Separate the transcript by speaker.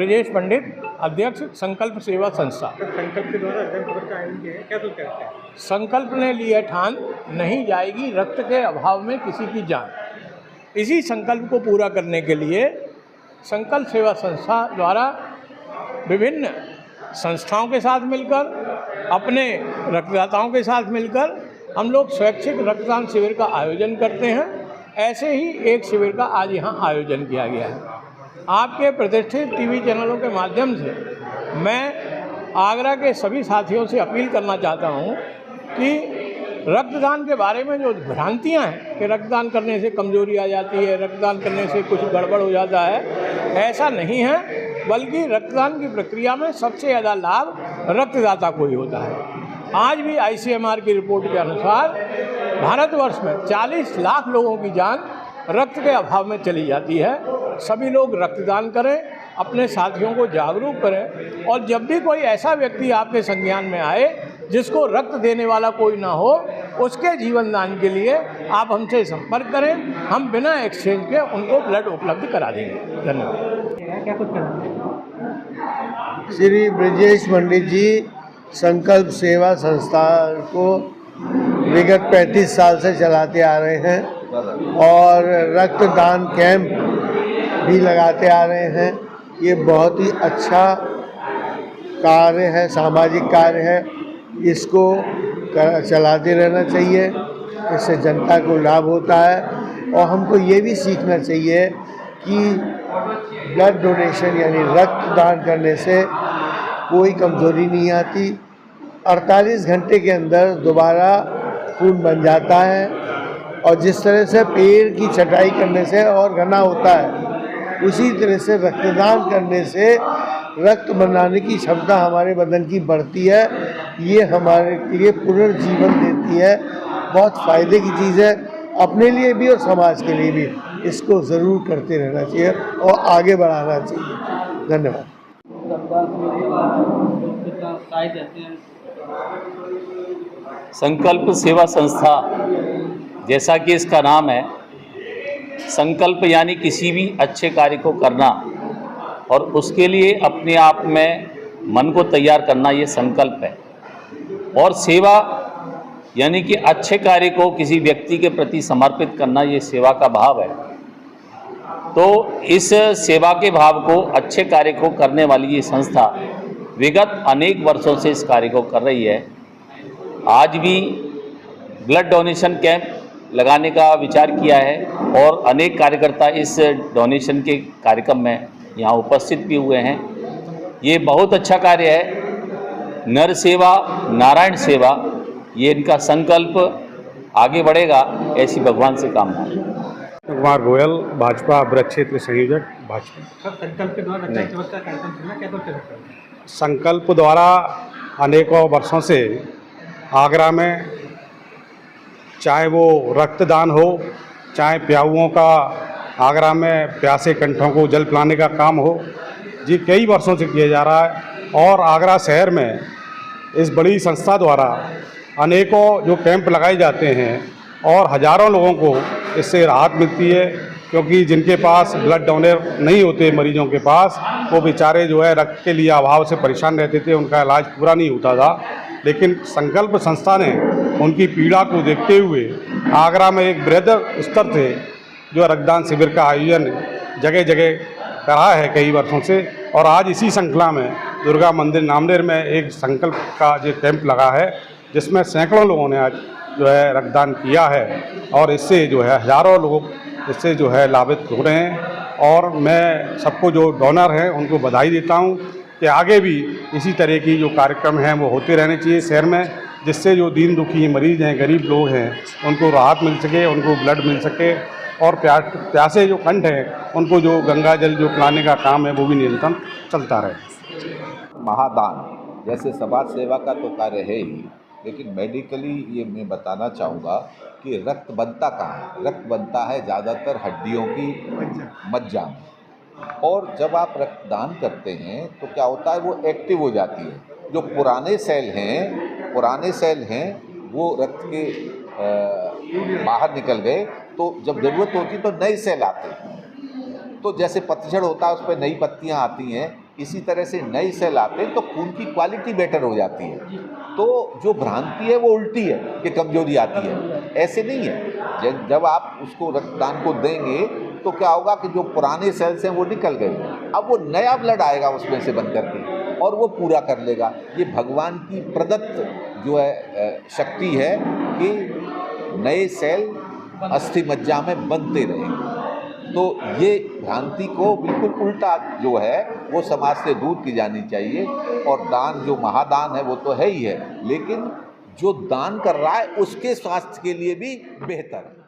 Speaker 1: ब्रजेश पंडित, अध्यक्ष संकल्प सेवा संस्था।
Speaker 2: संकल्प के द्वारा रक्त शिविर का आयोजन किया है, क्या सोच करते हैं?
Speaker 1: संकल्प ने लिया ठान, नहीं जाएगी रक्त के अभाव में किसी की जान। इसी संकल्प को पूरा करने के लिए संकल्प सेवा संस्था द्वारा विभिन्न संस्थाओं के साथ मिलकर, अपने रक्तदाताओं के साथ मिलकर हम लोग स्वैच्छिक रक्तदान शिविर का आयोजन करते हैं। ऐसे ही एक शिविर का आज यहाँ आयोजन किया गया है। आपके प्रतिष्ठित टीवी चैनलों के माध्यम से मैं आगरा के सभी साथियों से अपील करना चाहता हूँ कि रक्तदान के बारे में जो भ्रांतियाँ हैं कि रक्तदान करने से कमजोरी आ जाती है, रक्तदान करने से कुछ गड़बड़ हो जाता है, ऐसा नहीं है, बल्कि रक्तदान की प्रक्रिया में सबसे ज़्यादा लाभ रक्तदाता को ही होता है। आज भी ICMR की रिपोर्ट के अनुसार भारतवर्ष में 40 लाख लोगों की जान रक्त के अभाव में चली जाती है। सभी लोग रक्तदान करें, अपने साथियों को जागरूक करें, और जब भी कोई ऐसा व्यक्ति आपके संज्ञान में आए जिसको रक्त देने वाला कोई ना हो, उसके जीवन दान के लिए आप हमसे संपर्क करें। हम बिना एक्सचेंज के उनको ब्लड उपलब्ध करा देंगे। धन्यवाद।
Speaker 2: क्या कुछ करते हैं?
Speaker 3: श्री ब्रजेश पंडित जी संकल्प सेवा संस्था को विगत 35 साल से चलाते आ रहे हैं और रक्तदान कैंप भी लगाते आ रहे हैं। ये बहुत ही अच्छा कार्य है, सामाजिक कार्य है। इसको चलाते रहना चाहिए, इससे जनता को लाभ होता है। और हमको ये भी सीखना चाहिए कि ब्लड डोनेशन यानी रक्तदान करने से कोई कमजोरी नहीं आती। 48 घंटे के अंदर दोबारा खून बन जाता है, और जिस तरह से पेड़ की छटाई करने से और घना होता है, उसी तरह से रक्तदान करने से रक्त बनाने की क्षमता हमारे बदन की बढ़ती है। ये हमारे लिए पुनर्जीवन देती है, बहुत फ़ायदे की चीज़ है, अपने लिए भी और समाज के लिए भी। इसको ज़रूर करते रहना चाहिए और आगे बढ़ाना चाहिए। धन्यवाद।
Speaker 4: संकल्प सेवा संस्था, जैसा कि इसका नाम है, संकल्प यानी किसी भी अच्छे कार्य को करना और उसके लिए अपने आप में मन को तैयार करना, ये संकल्प है। और सेवा यानी कि अच्छे कार्य को किसी व्यक्ति के प्रति समर्पित करना, ये सेवा का भाव है। तो इस सेवा के भाव को, अच्छे कार्य को करने वाली ये संस्था विगत अनेक वर्षों से इस कार्य को कर रही है। आज भी ब्लड डोनेशन कैंप लगाने का विचार किया है और अनेक कार्यकर्ता इस डोनेशन के कार्यक्रम में यहाँ उपस्थित भी हुए हैं। ये बहुत अच्छा कार्य है। नर सेवा नारायण सेवा, ये इनका संकल्प आगे बढ़ेगा, ऐसी भगवान से कामना है।
Speaker 5: कुमार गोयल, भाजपा ब्रज क्षेत्र संयोजक, भाजपा।
Speaker 2: संकल्प के द्वारा रक्त शिविर का कार्यक्रम चलना, क्या कुछ करते हैं?
Speaker 5: संकल्प द्वारा अनेकों वर्षों से आगरा में, चाहे वो रक्तदान हो, चाहे प्याऊओं का आगरा में प्यासे कंठों को जल पिलाने का काम हो, जी कई वर्षों से किया जा रहा है। और आगरा शहर में इस बड़ी संस्था द्वारा अनेकों जो कैंप लगाए जाते हैं और हज़ारों लोगों को इससे राहत मिलती है, क्योंकि जिनके पास ब्लड डोनर नहीं होते, मरीजों के पास, वो बेचारे जो है रक्त के लिए अभाव से परेशान रहते थे, उनका इलाज पूरा नहीं होता था। लेकिन संकल्प संस्था ने उनकी पीड़ा को देखते हुए आगरा में एक बृहद स्तर से जो रक्तदान शिविर का आयोजन जगह जगह करा है कई वर्षों से। और आज इसी श्रृंखला में दुर्गा मंदिर नामदेर में एक संकल्प का जो कैंप लगा है, जिसमें सैकड़ों लोगों ने आज जो है रक्तदान किया है, और इससे जो है हज़ारों लोग इससे जो है लाभित हो रहे हैं। और मैं सबको जो डोनर हैं उनको बधाई देता हूं कि आगे भी इसी तरह की जो कार्यक्रम हैं वो होते रहने चाहिए शहर में, जिससे जो दीन दुखी मरीज़ हैं, गरीब लोग हैं, उनको राहत मिल सके, उनको ब्लड मिल सके, और प्यासे जो कंठ हैं उनको जो गंगा जल जो पिलाने का काम है वो भी निरंतर चलता रहे।
Speaker 6: महादान जैसे समाज सेवा का तो कार्य है ही, लेकिन मेडिकली ये मैं बताना चाहूँगा कि रक्त बनता कहाँ है? रक्त बनता है ज़्यादातर हड्डियों की मज्जा में। और जब आप रक्तदान करते हैं तो क्या होता है, वो एक्टिव हो जाती है। जो पुराने सेल हैं वो रक्त के बाहर निकल गए, तो जब ज़रूरत होती तो नए सेल आते हैं। तो जैसे पतझड़ होता है, उस पर नई पत्तियाँ आती हैं, इसी तरह से नए सेल आते हैं तो खून की क्वालिटी बेटर हो जाती है। तो जो भ्रांति है वो उल्टी है कि कमजोरी आती है, ऐसे नहीं है। जब आप उसको रक्तदान को देंगे तो क्या होगा कि जो पुराने सेल्स हैं वो निकल गए, अब वो नया ब्लड आएगा उसमें से बन करके और वो पूरा कर लेगा। ये भगवान की प्रदत्त जो है शक्ति है कि नए सेल अस्थि मज्जा में बनते रहेंगे। तो ये भ्रांति को बिल्कुल उल्टा जो है वो समाज से दूर की जानी चाहिए। और दान जो महादान है वो तो है ही है, लेकिन जो दान कर रहा है उसके स्वास्थ्य के लिए भी बेहतर है।